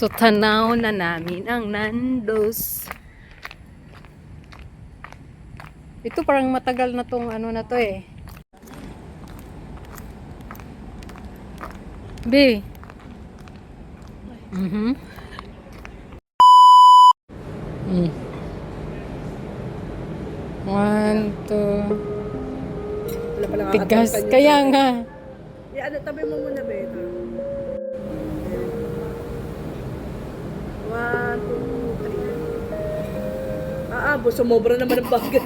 So, tanaw na namin ang Nando's. Ito parang matagal na tong ano na to eh. B. Mm. One, two. Wala pala Tigas. Kaya nga. Ano, tabi mo muna, Beta. 1, 2, 3. Sumobra naman ang bagay.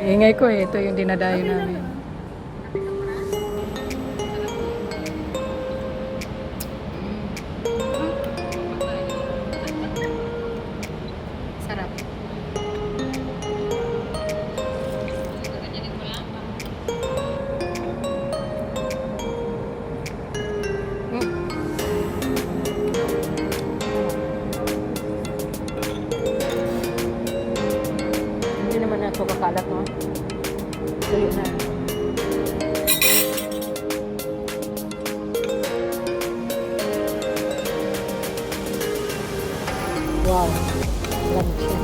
Ingay ko eh. Ito yung dinadayo namin. Sarap. Hindi naman na ito kakalat, no? Tuloy na. Wow. Lamig siya.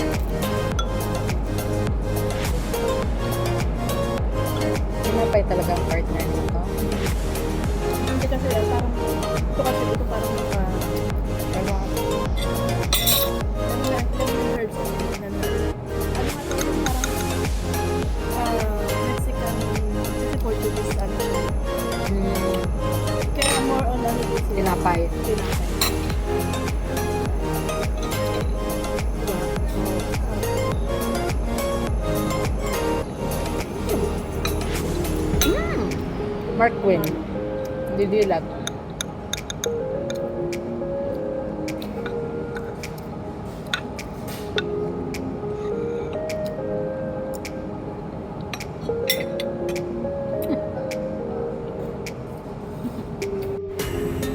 Pinapay talaga ang partner nito. Hindi kasi parang, ito kasi ito parang Ano? herbs. Ano nga ito yung parang Mexican, kasi Portuguese, kaya more on ano dito. Tinapay. Tinapay. Mark Quinn. Didilat.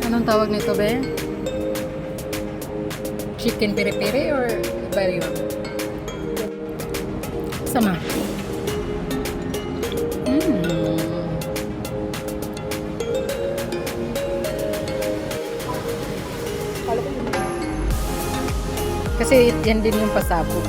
Anong tawag nito, be? Chicken piri-piri or iba yun? Sama. Kala ko yun. Kasi yan din yung pasabog.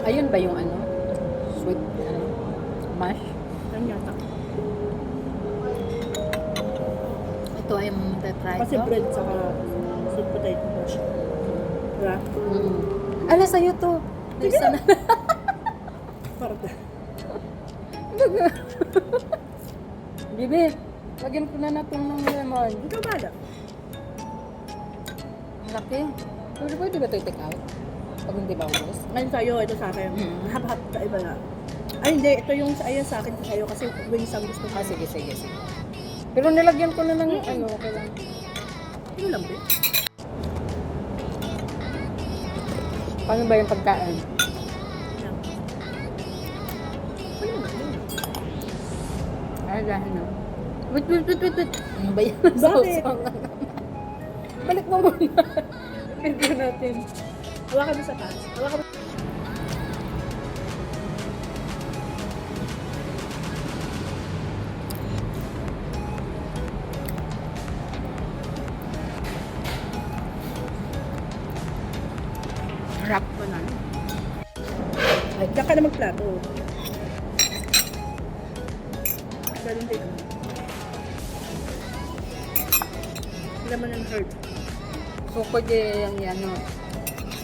Ayun ba yung ano? Sweet, ano? Mash? Yan yata. Ito ay try Kasi ko. bread saka sweet potato mash. Diba? Ala, sa'yo to. Sige Isa na. na. Parda. Bibi, lagyan ko na natin ng lemon. Hindi ka bala. Ang laki. Pwede ba ito i-take out? Pag hindi ba ubos? Ngayon sa'yo, ito sa akin. Hap-hap sa iba na. Ay hindi, ito yung ayan sa akin sa'yo kasi wings ang gusto ko. Ah, sige. Pero nilagyan ko na ng ano, okay lang. Yung lang, babe. Paano ba yung pagkain? Yan. Ay, yun. Ay, dahil na. Wait. Ano ba yan? Bakit? Balik mo muna. Video natin. Hawakan mo sa taas. Hawakan mo. Harap. Banana. Ay, diyan ka na magplato. Ganun din. Lemon and herb. So, pwede yung yan, no?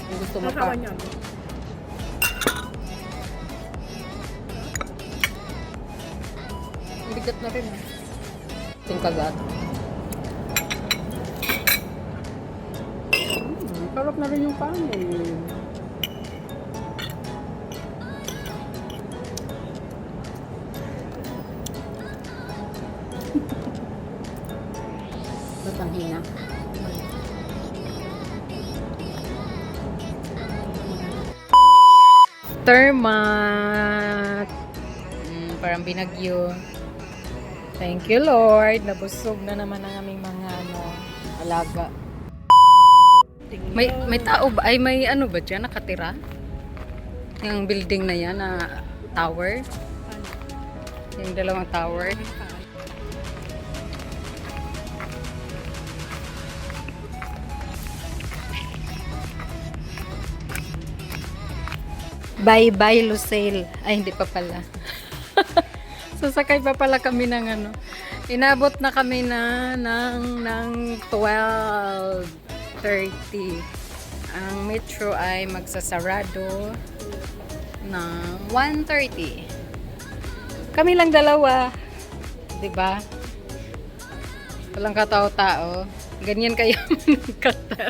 Kung gusto mo pa. Nakawan niya. Bigat na rin, Ting kagat. Sarap na rin yung kanin. aftermath. Parang binagyo. Thank you, Lord. Nabusog na naman ang aming mga alaga. May tao ba? Ay, may ano ba dyan? Nakatira? Yung building na yan na tower? Yung dalawang tower? Bye-bye, Lucille. Ay, hindi pa pala. Sasakay pa pala kami ng ano. Inabot na kami ng 12:30. Ang metro ay magsasarado ng 1:30. Kami lang dalawa. 'Di ba? Walang katao-tao. Ganyan kayo kata.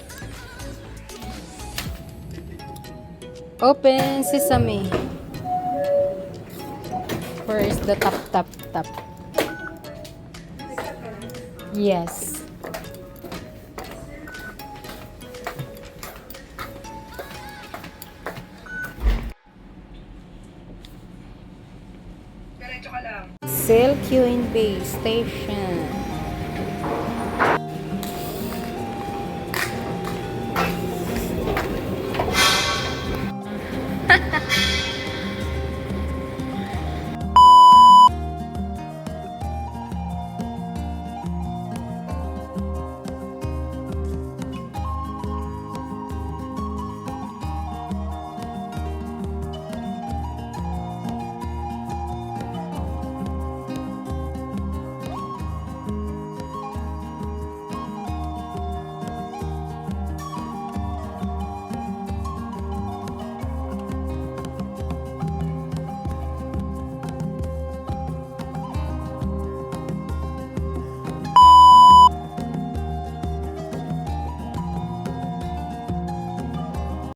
Open sesame. Where is the tap? Yes. Sail Queen Bay Station.